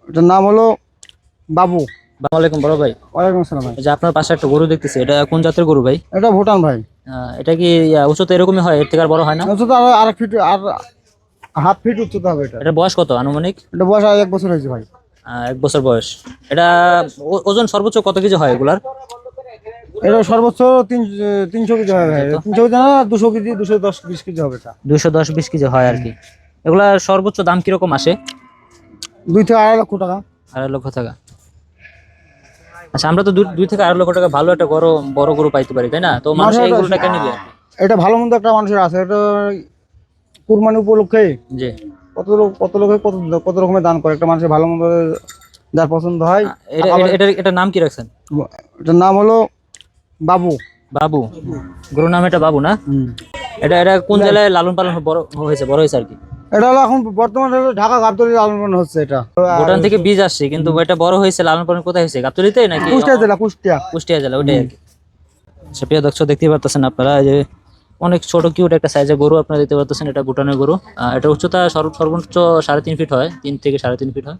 এটার নাম হলো বাবু। আসসালামু আলাইকুম বড় ভাই। ওয়ালাইকুম আসসালাম ভাই। এই যে আপনার পাশে একটা গরু দেখতেছি, এটা কোন জাতের গরু ভাই? এটা ভুটান ভাই। এটা কি উচ্চতা এরকমই হয়, এর থেকে আর বড় হয় না? উচ্চতা আর 1 ফিট আর হাফ ফিট উচ্চতা হবে এটা। এটা বয়স কত আনুমানিক? এটা বয়স আর 1 বছর হয়েছে ভাই। 1 বছর বয়স। এটা ওজন সর্বোচ্চ কত কেজি হয় এগুলার? এটা সর্বোচ্চ 300 কেজি হবে ভাই। 300 কেজি না, 200 কেজি, 210-20 কেজি হবে এটা। 210-20 কেজি হয় আর কি। এগুলা সর্বোচ্চ দাম কিরকম আসে? 2 থেকে 2.5 লক্ষ টাকা। 2.5 লক্ষ টাকা। আচ্ছা, আমরা তো 2 থেকে 2.5 লক্ষ টাকা ভালো একটা বড় গরু পাইতে পারি, তাই না? তো মানুষ এই গরুটা কেন নিবে? এটা ভালো মন্দ একটা মানুষের আছে। এটা কুরবানি উপলক্ষে জি। কত লোকে কত রকমের দান করে। একটা মানুষের ভালো মন্দ যার পছন্দ হয়। এটার নাম কি রাখছেন? এটার নাম হলো বাবু। বাবু। গরুর নাম এটা বাবু না? এটা কোন জেলায় লালন পালন বড় হয়েছে আর কি? এটা হলো এখন বর্তমানে ঢাকা গাবতলী লালন পালন হচ্ছে। এটা ভুটান থেকে বীজ আসছে, কিন্তু এটা বড় হয়েছে লালন পালন কোথায় হয়েছে? গাবতলীতে নাকি? কুষ্টিয়া জেলা, কুষ্টিয়া। কুষ্টিয়া জেলা, ওটাই আর কি। আচ্ছা, প্রিয় দর্শক দেখতে পাচ্ছেন আপনারা যে অনেক ছোট কিউট একটা সাইজের গরু আপনারা দেখতে পাচ্ছেন। এটা ভুটানের গরু। এটা উচ্চতা সর্বোচ্চ 3.5 ফিট হয়, 3 থেকে 3.5 ফিট হয়।